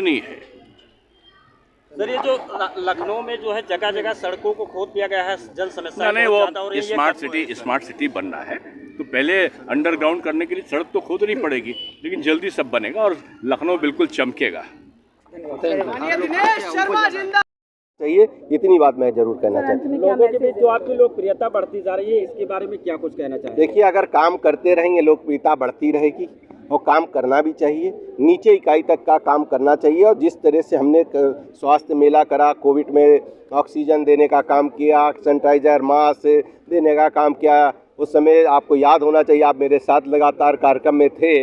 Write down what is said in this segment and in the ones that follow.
नहीं है। सर, ये जो लखनऊ में जो है जगह जगह सड़कों को खोद दिया गया है, जन समस्या नहीं, वो स्मार्ट सिटी बन रहा है, तो पहले अंडरग्राउंड करने के लिए सड़क तो खोदनी पड़ेगी, लेकिन जल्दी सब बनेगा और लखनऊ बिल्कुल चमकेगा। चाहिए, इतनी बात मैं जरूर कहना चाहता हूँ। लोगों के बीच जो आपकी लोकप्रियता बढ़ती जा रही है, इसके बारे में क्या कुछ कहना चाहिए? देखिए, अगर काम करते रहेंगे लोकप्रियता बढ़ती रहेगी और काम करना भी चाहिए, नीचे इकाई तक का काम करना चाहिए। और जिस तरह से हमने स्वास्थ्य मेला करा, कोविड में ऑक्सीजन देने का काम किया, सैनिटाइजर मास्क देने का काम किया, उस समय आपको याद होना चाहिए, आप मेरे साथ लगातार कार्यक्रम में थे,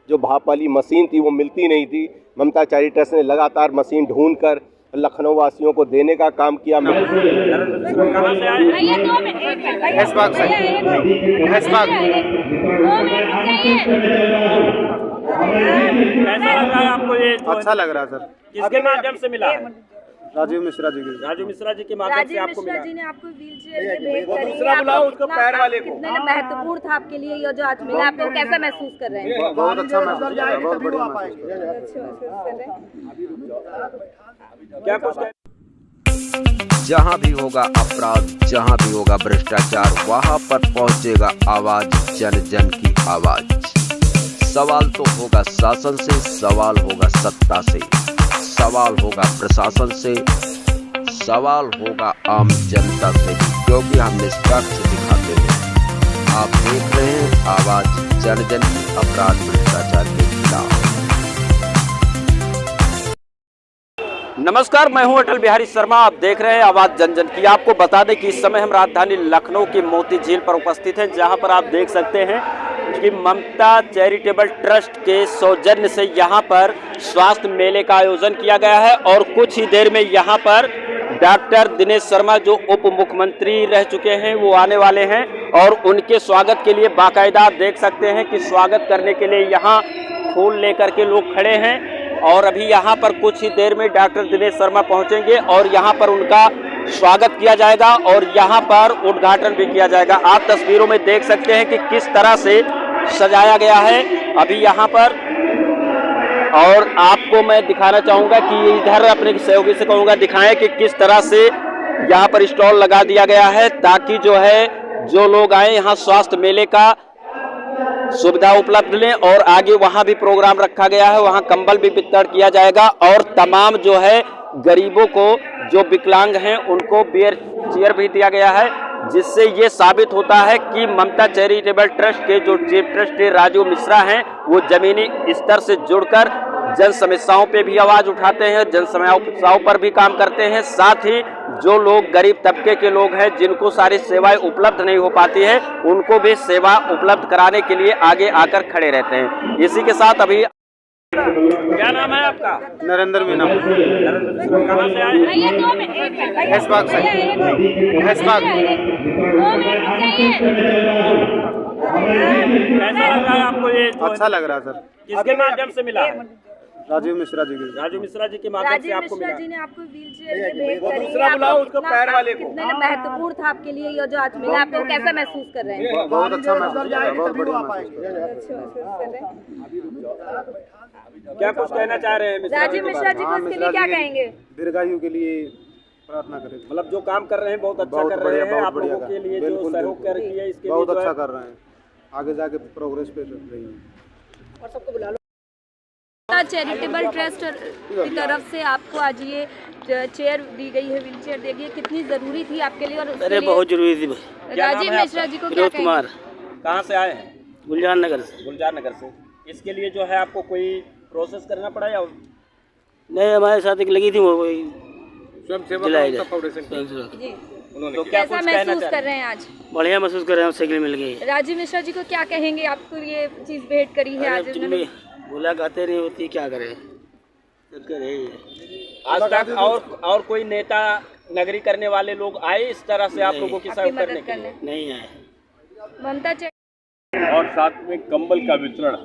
जो भाप वाली मशीन थी वो मिलती नहीं थी, ममता चैरिटेबल्स ने लगातार मशीन ढूंढ कर लखनऊ वासियों को देने का काम किया। अच्छा लग रहा है सर। किसके माध्यम से मिला? राजीव मिश्रा जी के माध्यम से आपको मिला। जी ने आपको व्हीलचेयर भेंट करी, उसको पैर वाले को कितना महत्वपूर्ण था आपके लिए ये जो आज मिला, आप लोग कैसा महसूस कर रहे हैं? बहुत अच्छा महसूस कर रहे हैं, बहुत बढ़िया महसूस कर रहे हैं। अच्छा महसूस कर रहे हैं। क्या कुछ जहाँ भी होगा अपराध, जहाँ भी होगा भ्रष्टाचार, वहाँ पर पहुँचेगा आवाज, जन जन की आवाज। सवाल तो होगा शासन से, सवाल होगा सत्ता से, सवाल होगा प्रशासन से, सवाल होगा आम जनता से, क्योंकि हम निष्पक्ष दिखाते हैं। आप देख रहे हैं आवाज, जन जन की, अपराध भ्रष्टाचार के खिलाफ। नमस्कार, मैं हूं अटल बिहारी शर्मा, आप देख रहे हैं आवाज जन जन की। आपको बता दें कि इस समय हम राजधानी लखनऊ की मोती झील पर उपस्थित हैं, जहां पर आप देख सकते हैं कि ममता चैरिटेबल ट्रस्ट के सौजन्य से यहां पर स्वास्थ्य मेले का आयोजन किया गया है। और कुछ ही देर में यहां पर डॉक्टर दिनेश शर्मा, जो उप मुख्यमंत्री रह चुके हैं, वो आने वाले हैं और उनके स्वागत के लिए बाकायदा आप देख सकते हैं कि स्वागत करने के लिए यहाँ फूल लेकर के लोग खड़े हैं। और अभी यहाँ पर कुछ ही देर में डॉक्टर दिनेश शर्मा पहुँचेंगे और यहाँ पर उनका स्वागत किया जाएगा और यहाँ पर उद्घाटन भी किया जाएगा। आप तस्वीरों में देख सकते हैं कि किस तरह से सजाया गया है अभी यहाँ पर। और आपको मैं दिखाना चाहूँगा कि इधर अपने सहयोगी से कहूँगा दिखाएं कि किस तरह से यहाँ पर स्टॉल लगा दिया गया है, ताकि जो है जो लोग आए यहाँ स्वास्थ्य मेले का सुविधा उपलब्ध लें। और आगे वहाँ भी प्रोग्राम रखा गया है, वहाँ कंबल भी वितरण किया जाएगा और तमाम जो है गरीबों को, जो विकलांग हैं, उनको व्हील चेयर भी दिया गया है, जिससे ये साबित होता है कि ममता चैरिटेबल ट्रस्ट के जो चीफ ट्रस्टी राजीव मिश्रा हैं, वो जमीनी स्तर से जुड़कर जन समस्याओं पे भी आवाज उठाते हैं, जन समस्याओं पर भी काम करते हैं। साथ ही जो लोग गरीब तबके के लोग हैं, जिनको सारी सेवाएं उपलब्ध नहीं हो पाती है, उनको भी सेवा उपलब्ध कराने के लिए आगे आकर खड़े रहते हैं। इसी के साथ अभी क्या नाम है आपका? नरेंद्र मीना। कहाँ से आए? ऐशबाग से। ऐशबाग। कैसा लग रहा है आपको ये? अच्छा लग रहा है सर। किसके माध्यम से मिला है? राजीव मिश्रा जी के माध्यम से आपको मिला। जी ने आपको व्हीलचेयर भेंट करी, उसको पैर वाले को कितना महत्वपूर्ण था आपके लिए ये जो आज मिला, आप लोग कैसा महसूस कर रहे हैं? बहुत अच्छा महसूस कर रहे हैं, बहुत बढ़िया महसूस कर रहे हैं। अच्छा महसूस कर रहे हैं। क्या कुछ कहना चाह रहे हैं राजीव मिश्रा जी को इसके लिए क्या कहेंगे? दीर्घायु के लिए प्रार्थना करें। मतलब जो काम कर रहे हैं बहुत अच्छा कर रहे हैं, आप लोगों के लिए जो सहयोग कर रही है, इसके लिए बहुत अच्छा कर रहे हैं, आगे जाके प्रोग्रेस पे रही है। और सबको बुला लो। चैरिटेबल ट्रस्ट की तरफ से आपको आज ये चेयर दी गई है, व्हील चेयर दी गई है, कितनी जरूरी थी आपके लिए? और अरे बहुत जरूरी थी। राजीव मिश्रा जी को क्या कुमार। कहाँ से आए हैं? गुलजार नगर से। गुलजार नगर से। इसके लिए जो है आपको कोई प्रोसेस करना पड़ा या नहीं? हमारे साथ एक लगी थी वो तो कैसा महसूस कर रहे हैं आज? बढ़िया महसूस कर रहे हैं, साइकिल मिल गई। राजीव मिश्रा जी को क्या कहेंगे? आपको ये चीज भेंट करी है आज उन्होंने। बोला गाते नहीं होती, क्या करें, आज तक और कोई नेता नगरी करने वाले लोग आए इस तरह से आप लोगों की सहयोग करने के लिए? नहीं आए। ममता और साथ में कंबल का वितरण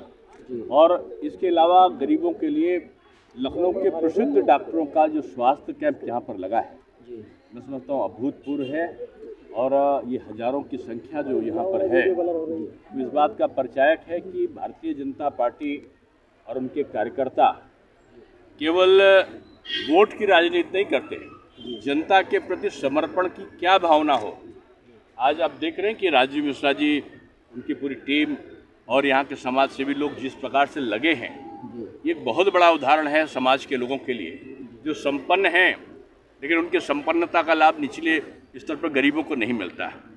और इसके अलावा गरीबों के लिए लखनऊ के प्रसिद्ध डॉक्टरों का जो स्वास्थ्य कैंप यहाँ पर लगा है, मैं समझता हूँ अभूतपूर्व है। और ये हजारों की संख्या जो यहाँ पर है, इस बात का परिचायक है कि भारतीय जनता पार्टी और उनके कार्यकर्ता केवल वोट की राजनीति नहीं करते, जनता के प्रति समर्पण की क्या भावना हो। आज आप देख रहे हैं कि राजीव मिश्रा जी, उनकी पूरी टीम और यहाँ के समाज सेवी लोग जिस प्रकार से लगे हैं, ये एक बहुत बड़ा उदाहरण है समाज के लोगों के लिए जो संपन्न हैं, लेकिन उनके संपन्नता का लाभ निचले स्तर पर गरीबों को नहीं मिलता है।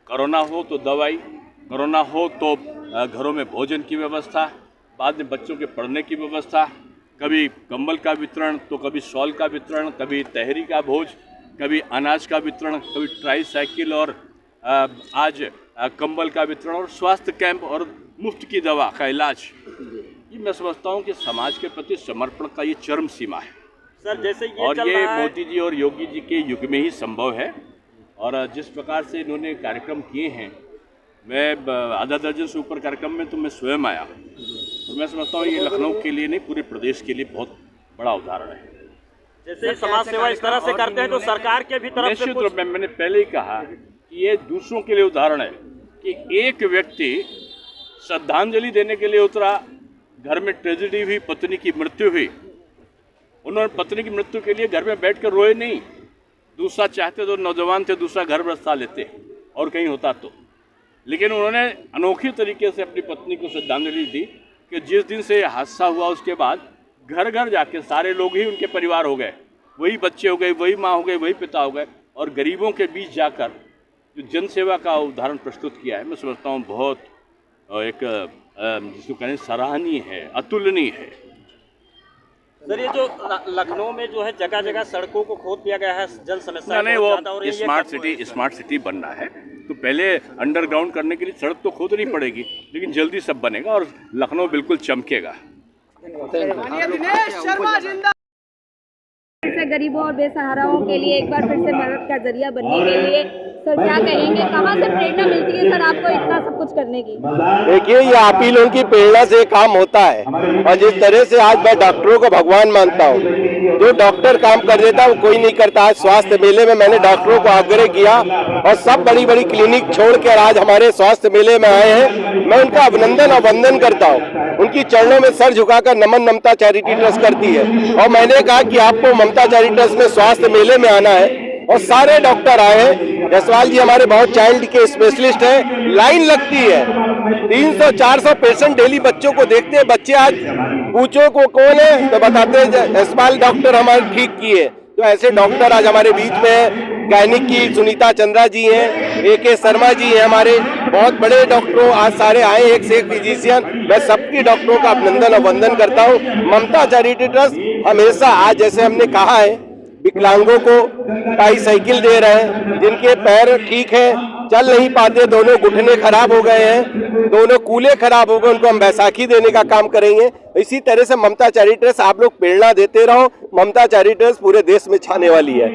कोरोना हो तो दवाई, कोरोना हो तो घरों में भोजन की व्यवस्था, बाद में बच्चों के पढ़ने की व्यवस्था, कभी कंबल का वितरण तो कभी शॉल का वितरण, कभी तहरी का भोज, कभी अनाज का वितरण, कभी ट्राई साइकिल और आज कंबल का वितरण और स्वास्थ्य कैंप और मुफ्त की दवा का इलाज। ये मैं समझता हूँ कि समाज के प्रति समर्पण का ये चरम सीमा है सर। जैसे ये और चल ये रहा है, मोदी जी और योगी जी के युग में ही संभव है। और जिस प्रकार से इन्होंने कार्यक्रम किए हैं, मैं आधा दर्जन से ऊपर कार्यक्रम में तो मैं स्वयं आया और मैं समझता हूँ ये लखनऊ के लिए नहीं, पूरे प्रदेश के लिए बहुत बड़ा उदाहरण है। जैसे समाज सेवा इस तरह से करते हैं तो सरकार के भी तरफ से निश्चित रूप में मैंने पहले ही कहा कि ये दूसरों के लिए उदाहरण है कि एक व्यक्ति श्रद्धांजलि देने के लिए उतरा, घर में ट्रेजेडी हुई, पत्नी की मृत्यु हुई, उन्होंने पत्नी की मृत्यु के लिए घर में बैठकर रोए नहीं। दूसरा चाहते तो नौजवान थे, दूसरा घर बसा लेते और कहीं होता तो, लेकिन उन्होंने अनोखी तरीके से अपनी पत्नी को श्रद्धांजलि दी कि जिस दिन से हादसा हुआ उसके बाद घर घर जाके सारे लोग ही उनके परिवार हो गए, वही बच्चे हो गए, वही माँ हो गए, वही पिता हो गए, और गरीबों के बीच जाकर जो जनसेवा का उदाहरण प्रस्तुत किया है, मैं समझता हूँ बहुत एक जिसको कहें सराहनीय है, अतुलनीय है। सर ये जो लखनऊ में जो है जगह जगह सड़कों को खोद दिया गया है, जल समस्या नहीं, वो स्मार्ट सिटी बन रहा है तो पहले अंडरग्राउंड करने के लिए सड़क तो खोदनी पड़ेगी, लेकिन जल्दी सब बनेगा और लखनऊ बिल्कुल चमकेगा। से गरीबों और बेसहाराओं के लिए एक बार फिर से मदद का जरिया बनने के लिए सर क्या कहेंगे, कहाँ से प्रेरणा मिलती है सर आपको इतना सब कुछ करने की? देखिए, ये आप ही लोगों की प्रेरणा से काम होता है और जिस तरह से आज मैं डॉक्टरों को भगवान मानता हूँ, जो डॉक्टर काम कर देता वो कोई नहीं करता। आज स्वास्थ्य मेले में मैंने डॉक्टरों को आग्रह किया और सब बड़ी बड़ी क्लिनिक छोड़कर आज हमारे स्वास्थ्य मेले में आए हैं। मैं उनका अभिनंदन और वंदन करता हूँ, उनकी चरणों में सर झुकाकर नमन ममता चैरिटी ट्रस्ट करती है। और मैंने कहा कि आपको ममता चैरिटी ट्रस्ट में स्वास्थ्य मेले में आना है और सारे डॉक्टर आए हैं। जसवाल जी हमारे बहुत चाइल्ड के स्पेशलिस्ट हैं, लाइन लगती है, 300-400 पेशेंट डेली बच्चों को देखते हैं। बच्चे आज पूछो को कौन है तो बताते हैं जसवाल डॉक्टर हमारे ठीक किए। तो ऐसे डॉक्टर आज हमारे बीच में है। गायनिक की सुनीता चंद्रा जी हैं, AK शर्मा जी हैं, हमारे बहुत बड़े डॉक्टरों आज सारे आए, एक से एक फिजिशियन। मैं सबकी डॉक्टरों का अभिनंदन और वंदन करता हूँ। ममता चैरिटी ट्रस्ट हमेशा आज जैसे हमने कहा है, विकलांगों को ट्राई साइकिल दे रहे हैं, जिनके पैर ठीक है, चल नहीं पाते, दोनों घुटने खराब हो गए हैं, दोनों कूले खराब हो गए, उनको हम बैसाखी देने का काम करेंगे। इसी तरह से ममता चैरिटी ट्रस्ट आप लोग प्रेरणा देते रहो। ममता चैरिटी ट्रस्ट पूरे देश में छाने वाली है।